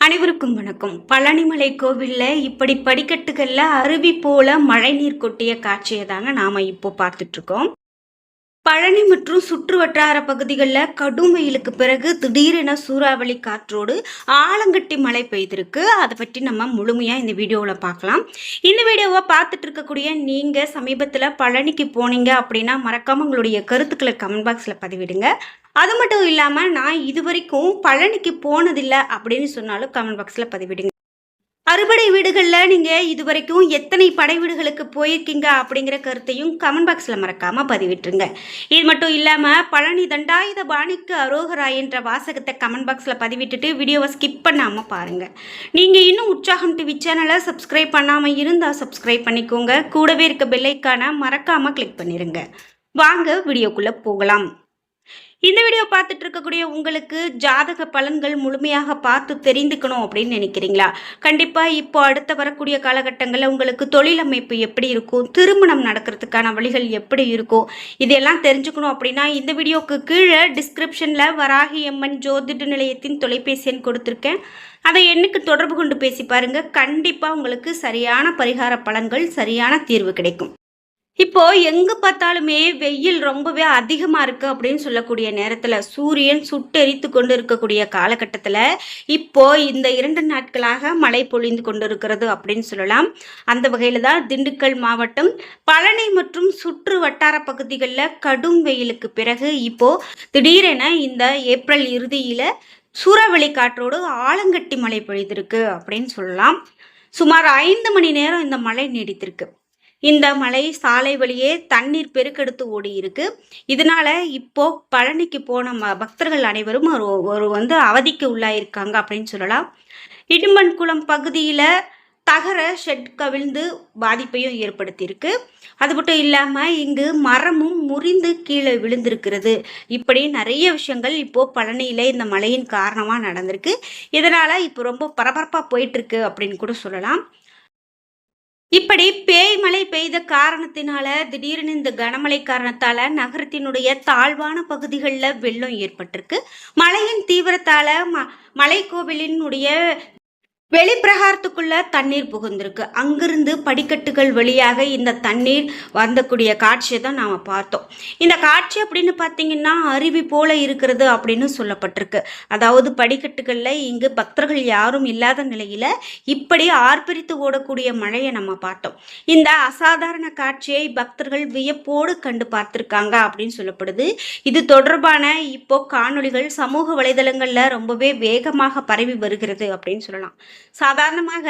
அனைவருக்கும் வணக்கம். பழனிமலை கோவில்ல இப்படி படிக்கட்டுகள்ல அருவி போல மழைநீர் கொட்டிய காட்சியை தாங்க நாம இப்போ பார்த்துட்டு இருக்கோம். பழனி மற்றும் சுற்று வட்டார பகுதிகளில் கடும் வெயிலுக்கு பிறகு திடீரென சூறாவளி காற்றோடு ஆலங்கட்டி மழை பெய்திருக்கு. அதை பற்றி நம்ம முழுமையாக இந்த வீடியோவில் பார்க்கலாம். இந்த வீடியோவை பார்த்துட்டு இருக்கக்கூடிய நீங்கள் சமீபத்தில் பழனிக்கு போனீங்க அப்படின்னா மறக்காமல் உங்களுடைய கருத்துக்களை கமெண்ட் பாக்ஸில் பதிவிடுங்க. அது மட்டும் இல்லாமல் நான் இது வரைக்கும் பழனிக்கு போனதில்லை அப்படின்னு சொன்னாலும் கமெண்ட் பாக்ஸில் பதிவிடுங்க. அறுபடை வீடுகளில் நீங்கள் இது வரைக்கும் எத்தனை படை வீடுகளுக்கு போயிருக்கீங்க அப்படிங்கிற கருத்தையும் கமெண்ட் பாக்ஸில் மறக்காமல் பதிவிட்டுருங்க. இது மட்டும் இல்லாமல் பழனி தண்டாயுத பாணிக்கு அரோகரா என்ற வாசகத்தை கமெண்ட் பாக்ஸில் பதிவிட்டுட்டு வீடியோவை ஸ்கிப் பண்ணாமல் பாருங்கள். நீங்கள் இன்னும் உற்சாகம் டிவி சேனலை சப்ஸ்கிரைப் பண்ணாமல் இருந்தால் சப்ஸ்கிரைப் பண்ணிக்கோங்க. கூடவே இருக்க பெல்லைக்கான மறக்காமல் கிளிக் பண்ணிடுங்க. வாங்க வீடியோக்குள்ளே போகலாம். இந்த வீடியோ பார்த்துட்டு இருக்கக்கூடிய உங்களுக்கு ஜாதக பலன்கள் முழுமையாக பார்த்து தெரிந்துக்கணும் அப்படின்னு நினைக்கிறீங்களா? கண்டிப்பாக இப்போ அடுத்த வரக்கூடிய காலகட்டங்களில் உங்களுக்கு தொழில் அமைப்பு எப்படி இருக்கும், திருமணம் நடக்கிறதுக்கான வழிகள் எப்படி இருக்கும், இதெல்லாம் தெரிஞ்சுக்கணும் அப்படின்னா இந்த வீடியோக்கு கீழே டிஸ்கிரிப்ஷனில் வராகி அம்மன் ஜோதிட நிலையத்தின் தொலைபேசி எண் கொடுத்துருக்கேன். அதை எண்ணுக்கு தொடர்பு கொண்டு பேசி பாருங்கள். கண்டிப்பாக உங்களுக்கு சரியான பரிகார பலன்கள், சரியான தீர்வு கிடைக்கும். இப்போ எங்கே பார்த்தாலுமே வெயில் ரொம்பவே அதிகமாக இருக்குது அப்படின்னு சொல்லக்கூடிய நேரத்தில் சூரியன் சுட்டெரித்து கொண்டு இருக்கக்கூடிய காலகட்டத்தில் இப்போ இந்த 2 நாட்களாக மழை பொழிந்து கொண்டு இருக்கிறது அப்படின்னு சொல்லலாம். அந்த வகையில் தான் திண்டுக்கல் மாவட்டம் பழனி மற்றும் சுற்று வட்டார பகுதிகளில் கடும் வெயிலுக்கு பிறகு இப்போ திடீரென இந்த ஏப்ரல் இறுதியில் சூறாவளி காற்றோடு ஆலங்கட்டி மழை பொழிந்திருக்கு அப்படின்னு சொல்லலாம். சுமார் 5 மணி நேரம் இந்த மழை நீடித்திருக்கு. இந்த மலை சாலை வழியே தண்ணீர் பெருக்கெடுத்து ஓடி இருக்கு. இதனால இப்போ பழனிக்கு போன பக்தர்கள் அனைவரும் ஒரு அவதிக்கு உள்ளாயிருக்காங்க அப்படின்னு சொல்லலாம். இடும்பன்குளம் பகுதியில் தகர ஷெட் கவிழ்ந்து பாதிப்பையும் ஏற்படுத்தியிருக்கு. அது மட்டும் இல்லாமல் இங்கு மரமும் முறிந்து கீழே விழுந்திருக்கிறது. இப்படி நிறைய விஷயங்கள் இப்போது பழனியில் இந்த மழையின் காரணமாக நடந்திருக்கு. இதனால் இப்போ ரொம்ப பரபரப்பாக போயிட்டுருக்கு அப்படின்னு கூட சொல்லலாம். இப்படி பேய் மழை பெய்த காரணத்தினால திடீர்னு இந்த கனமழை காரணத்தால நகரத்தினுடைய தாழ்வான பகுதிகளில் வெள்ளம் ஏற்பட்டிருக்கு. மழையின் தீவிரத்தால மலைக்கோவிலினுடைய வெளிப்பிரகாரத்துக்குள்ள தண்ணீர் புகுந்திருக்கு. அங்கிருந்து படிக்கட்டுகள் வழியாக இந்த தண்ணீர் வந்தக்கூடிய காட்சியை தான் நாம் பார்த்தோம். இந்த காட்சி அப்படின்னு பார்த்தீங்கன்னா அருவி போல இருக்கிறது அப்படின்னு சொல்லப்பட்டிருக்கு. அதாவது படிக்கட்டுகளில் இங்கு பக்தர்கள் யாரும் இல்லாத நிலையில் இப்படி ஆர்ப்பரித்து ஓடக்கூடிய மழையை நம்ம பார்த்தோம். இந்த அசாதாரண காட்சியை பக்தர்கள் வியப்போடு கண்டு பார்த்துருக்காங்க அப்படின்னு சொல்லப்படுது. இது தொடர்பான இப்போ காணொளிகள் சமூக வலைதளங்களில் ரொம்பவே வேகமாக பரவி வருகிறது அப்படின்னு சொல்லலாம். சாதாரணமாக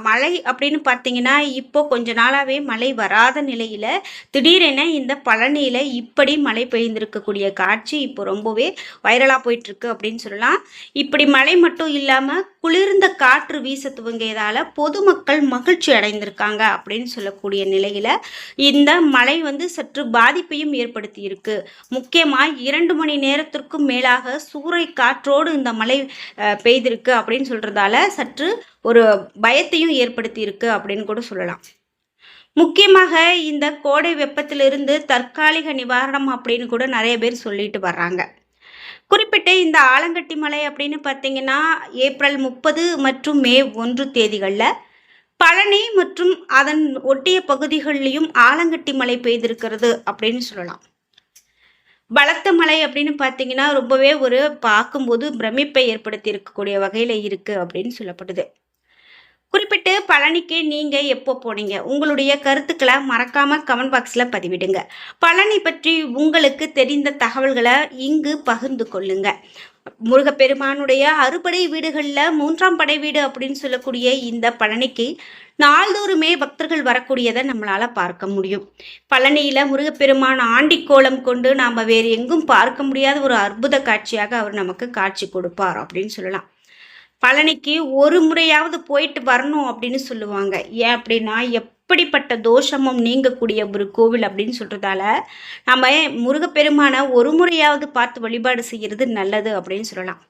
மழை அப்படின்னு பார்த்தீங்கன்னா இப்போ கொஞ்ச நாளாகவே மழை வராத நிலையில் திடீரென இந்த பழனியில் இப்படி மழை பெய்ந்திருக்கக்கூடிய காட்சி இப்போ ரொம்பவே வைரலாக போயிட்டுருக்கு அப்படின்னு சொல்லலாம். இப்படி மழை மட்டும் இல்லாமல் குளிர்ந்த காற்று வீச துவங்கியதால் பொதுமக்கள் மகிழ்ச்சி அடைந்திருக்காங்க அப்படின்னு சொல்லக்கூடிய நிலையில் இந்த மழை சற்று பாதிப்பையும் ஏற்படுத்தி இருக்கு. முக்கியமாக 2 மணி நேரத்திற்கும் மேலாக சூறை காற்றோடு இந்த மழை பெய்திருக்கு அப்படின்னு சொல்றதால சற்று ஒரு பயத்தையும் ஏற்படுத்தி இருக்கு அப்படின்னு கூட சொல்லலாம். முக்கியமாக இந்த கோடை வெப்பத்திலிருந்து தற்காலிக நிவாரணம் அப்படின்னு கூட நிறைய பேர் சொல்லிட்டு வர்றாங்க. குறிப்பிட்ட இந்த ஆலங்கட்டி மழை அப்படின்னு பார்த்தீங்கன்னா ஏப்ரல் 30 மற்றும் மே 1 தேதிகளில் பழனி மற்றும் அதன் ஒட்டிய பகுதிகளிலையும் ஆலங்கட்டி மழை பெய்திருக்கிறது அப்படின்னு சொல்லலாம். பலத்த மழை அப்படின்னு பார்த்தீங்கன்னா ரொம்பவே ஒரு பார்க்கும்போது பிரமிப்பை ஏற்படுத்தி இருக்கக்கூடிய வகையில் இருக்குது அப்படின்னு சொல்லப்படுது. குறிப்பிட்டு பழனிக்கு நீங்கள் எப்போ போனீங்க? உங்களுடைய கருத்துக்களை மறக்காமல் கமெண்ட் பாக்ஸில் பதிவிடுங்க. பழனி பற்றி உங்களுக்கு தெரிந்த தகவல்களை இங்கு பகிர்ந்து கொள்ளுங்க. முருகப்பெருமானுடைய அறுபடை வீடுகளில் 3ஆம் படை வீடு அப்படின்னு சொல்லக்கூடிய இந்த பழனிக்கு நாள்தோறுமே பக்தர்கள் வரக்கூடியதை நம்மளால் பார்க்க முடியும். பழனியில் முருகப்பெருமான் ஆண்டிக்கோலம் கொண்டு நாம் வேறு எங்கும் பார்க்க முடியாத ஒரு அற்புத காட்சியாக அவர் நமக்கு காட்சி கொடுப்பார் அப்படின்னு சொல்லலாம். பழனிக்கு ஒரு முறையாவது போயிட்டு வரணும் அப்படின்னு சொல்லுவாங்க. ஏன் அப்படின்னா எப்படிப்பட்ட தோஷமும் நீங்கக்கூடிய ஒரு கோவில் அப்படின்னு சொல்றதால நம்ம முருகப்பெருமான ஒரு முறையாவது பார்த்து வழிபாடு செய்கிறது நல்லது அப்படின்னு சொல்லலாம்.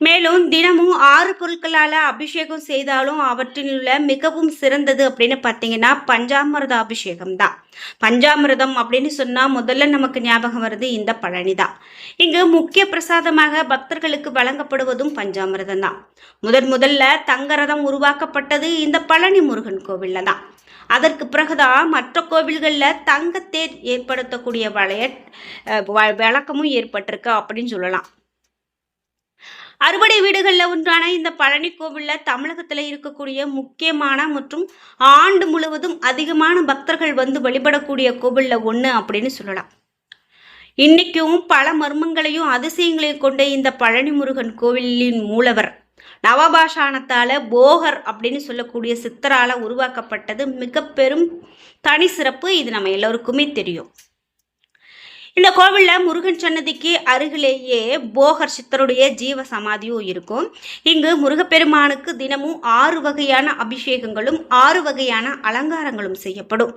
மேலும் தினமும் 6 பொருட்களால அபிஷேகம் செய்தாலும் அவற்றில் உள்ள மிகவும் சிறந்தது அப்படின்னு பார்த்தீங்கன்னா பஞ்சாமிர்த அபிஷேகம் தான். பஞ்சாமிர்தம் அப்படின்னு சொன்னா முதல்ல நமக்கு ஞாபகம் வருது இந்த பழனி தான். இங்கு முக்கிய பிரசாதமாக பக்தர்களுக்கு வழங்கப்படுவதும் பஞ்சாமிர்தம் தான். முதல்ல தங்கரதம் உருவாக்கப்பட்டது இந்த பழனி முருகன் கோவில்ல தான். அதற்கு பிறகுதான் மற்ற கோவில்களில் தங்கத்தேர் ஏற்படுத்தக்கூடிய வழக்கமும் ஏற்பட்டிருக்கு அப்படின்னு சொல்லலாம். அறுபடை வீடுகளில் ஒன்றான இந்த பழனி கோவிலில் தமிழகத்தில் இருக்கக்கூடிய முக்கியமான மற்றும் ஆண்டு முழுவதும் அதிகமான பக்தர்கள் வந்து வழிபடக்கூடிய கோவிலில் ஒன்று அப்படின்னு சொல்லலாம். இன்னைக்கும் பல மர்மங்களையும் அதிசயங்களையும் கொண்ட இந்த பழனி முருகன் கோவிலின் மூலவர் நவபாஷாணத்தால் போகர் அப்படின்னு சொல்லக்கூடிய சித்தரால் உருவாக்கப்பட்டது மிக பெரும் தனி சிறப்பு. இது நம்ம எல்லோருக்குமே தெரியும். இந்த கோவிலில் முருகன் சன்னதிக்கு அருகிலேயே போகர் சித்தருடைய ஜீவ சமாதியும் இருக்கும். இங்கு முருகப்பெருமானுக்கு தினமும் 6 வகையான அபிஷேகங்களும் 6 வகையான அலங்காரங்களும் செய்யப்படும்.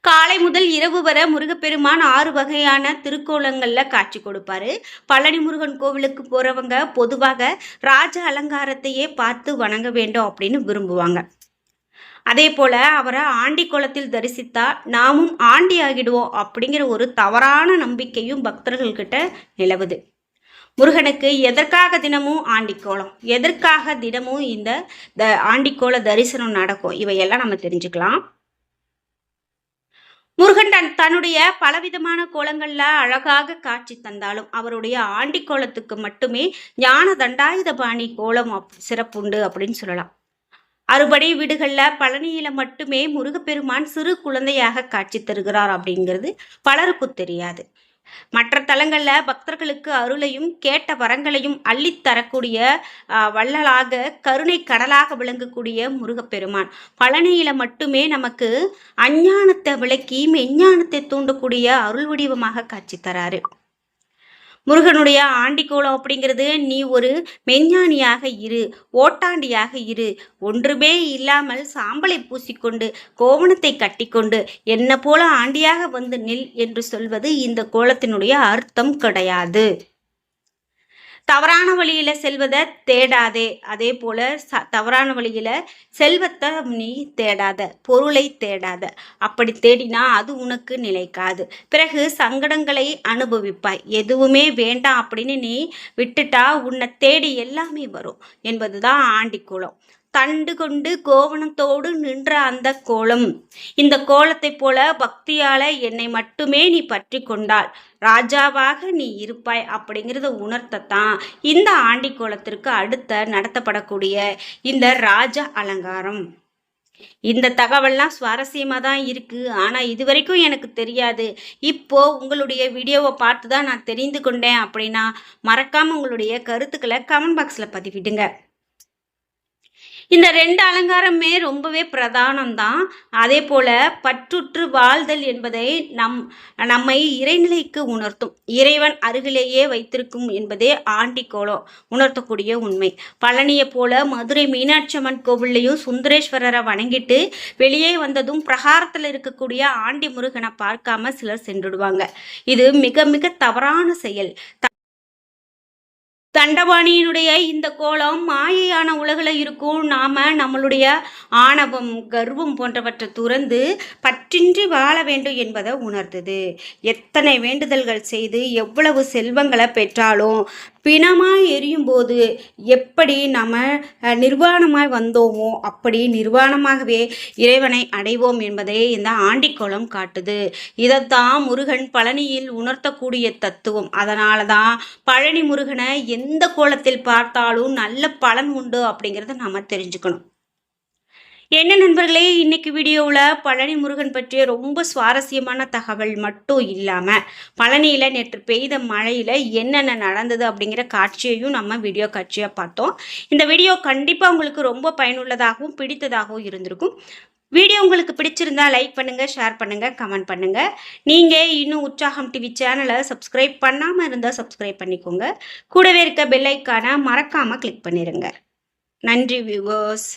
காலை முதல் இரவு வரை முருகப்பெருமான் 6 வகையான திருக்கோலங்களில் காட்சி கொடுப்பாரு. பழனி முருகன் கோவிலுக்கு போறவங்க பொதுவாக ராஜ அலங்காரத்தையே பார்த்து வணங்க வேண்டும் அப்படின்னு விரும்புவாங்க. அதே போல அவரை ஆண்டி கோலத்தில் தரிசித்தா நாமும் ஆண்டி ஆகிடுவோம் அப்படிங்கிற ஒரு தவறான நம்பிக்கையும் பக்தர்கள்கிட்ட நிலவுது. முருகனுக்கு எதற்காக தினமும் ஆண்டிக்கோலம், எதற்காக தினமும் இந்த ஆண்டிக்கோல தரிசனம் நடக்கும், இவையெல்லாம் நம்ம தெரிஞ்சுக்கலாம். முருகன் தன்னுடைய பலவிதமான கோலங்கள்ல அழகாக காட்சி தந்தாலும் அவருடைய ஆண்டி கோலத்துக்கு மட்டுமே ஞான தண்டாயுத பாணி கோலம் சிறப்புண்டு அப்படின்னு சொல்லலாம். அறுபடை வீடுகளில் பழனியில மட்டுமே முருகப்பெருமான் சிறு குழந்தையாக காட்சி தருகிறார் அப்படிங்கிறது பலருக்கும் தெரியாது. மற்ற தலங்களில் பக்தர்களுக்கு அருளையும் கேட்ட வரங்களையும் அள்ளித்தரக்கூடிய வள்ளலாக கருணை கடலாக விளங்கக்கூடிய முருகப்பெருமான் பழனியில மட்டுமே நமக்கு அஞ்ஞானத்தை விளக்கி மெஞ்ஞானத்தை தூண்டக்கூடிய அருள் வடிவமாக காட்சி தராரு. முருகனுடைய ஆண்டிக்கோலம் அப்படிங்கிறது நீ ஒரு மெஞ்ஞானியாக இரு, ஓட்டாண்டியாக இரு, ஒன்றுமே இல்லாமல் சாம்பலை பூசிக்கொண்டு கோவணத்தை கட்டிக்கொண்டு என்ன போல ஆண்டியாக வந்து நில் என்று சொல்வது இந்த கோலத்தினுடைய அர்த்தம் கிடையாது. தவறான வழியில செல்வதை தேடாதே, அதே போல தவறான வழியில செல்வத்தை நீ தேடாத, பொருளை தேடாத. அப்படி தேடினா அது உனக்கு நிலைக்காது. பிறகு சங்கடங்களை அனுபவிப்பாய். எதுவுமே வேண்டாம் அப்படின்னு நீ விட்டுட்டா உன்னை தேடி எல்லாமே வரும் என்பதுதான் ஆண்டிக்கோலம். தண்டு கொண்டு கோவணத்தோடு நின்ற அந்த கோலம். இந்த கோலத்தை போல பக்தியால என்னை மட்டுமே நீ பற்றி கொண்டால் ராஜாவாக நீ இருப்பாய் அப்படிங்கிறத உணர்த்தத்தான் இந்த ஆண்டி கோலத்திற்கு அடுத்த நடத்தப்படக்கூடிய இந்த ராஜ அலங்காரம். இந்த தகவல்லாம் சுவாரஸ்யமாக தான் இருக்குது. ஆனால் இது வரைக்கும் எனக்கு தெரியாது. இப்போது உங்களுடைய வீடியோவை பார்த்து தான் நான் தெரிந்து கொண்டேன் அப்படின்னா மறக்காமல் உங்களுடைய கருத்துக்களை கமெண்ட் பாக்ஸில் பதிவிடுங்க. இந்த 2 அலங்காரமே ரொம்பவே பிரதானம்தான். அதே போல பற்றுற்று வாழ்தல் என்பதை நம்மை இறைநிலைக்கு உணர்த்தும். இறைவன் அருகிலேயே வைத்திருக்கும் என்பதே ஆண்டிக்கோலம் உணர்த்தக்கூடிய உண்மை. பழனியை போல மதுரை மீனாட்சி அம்மன் கோவில்லையும் சுந்தரேஸ்வரரை வணங்கிட்டு வெளியே வந்ததும் பிரகாரத்தில் இருக்கக்கூடிய ஆண்டி முருகனை பார்க்காம சிலர் சென்றுடுவாங்க. இது மிக மிக தவறான செயல். தண்டபாணியினுடைய இந்த கோலம் மாயையான உலகில் இருக்கும். நாம நம்மளுடைய ஆணவம் கர்வம் போன்றவற்றை துறந்து பற்றின்றி வாழ வேண்டும் என்பதை உணர்த்துது. எத்தனை வேண்டுதல்கள் செய்து எவ்வளவு செல்வங்களை பெற்றாலும் பிணமாய் எரியும் போது எப்படி நம்ம நிர்வாணமாய் வந்தோமோ அப்படி நிர்வாணமாகவே இறைவனை அடைவோம் என்பதை இந்த ஆண்டிக்கோலம் காட்டுது. இதைத்தான் முருகன் பழனியில் உணர்த்தக்கூடிய தத்துவம். அதனால தான் பழனி முருகனை எந்த கோலத்தில் பார்த்தாலும் நல்ல பலன் உண்டு அப்படிங்கிறத நம்ம தெரிஞ்சுக்கணும். என்ன நண்பர்களே, இன்னைக்கு வீடியோவில் பழனி முருகன் பற்றிய ரொம்ப சுவாரஸ்யமான தகவல் மட்டும் இல்லாமல் பழனியில் நேற்று பெய்த மழையில் என்னென்ன நடந்தது அப்படிங்கிற காட்சியையும் நம்ம வீடியோ காட்சியாக பார்த்தோம். இந்த வீடியோ கண்டிப்பாக உங்களுக்கு ரொம்ப பயனுள்ளதாகவும் பிடித்ததாகவும் இருந்திருக்கும். வீடியோ உங்களுக்கு பிடிச்சிருந்தா லைக் பண்ணுங்கள், ஷேர் பண்ணுங்கள், கமெண்ட் பண்ணுங்கள். நீங்கள் இன்னும் உற்சாகம் டிவி சேனலை சப்ஸ்கிரைப் பண்ணாமல் இருந்தால் சப்ஸ்கிரைப் பண்ணிக்கோங்க. கூடவே இருக்க பெல் ஐக்கானை மறக்காமல் கிளிக் பண்ணிடுங்க. நன்றி வியூவர்ஸ்.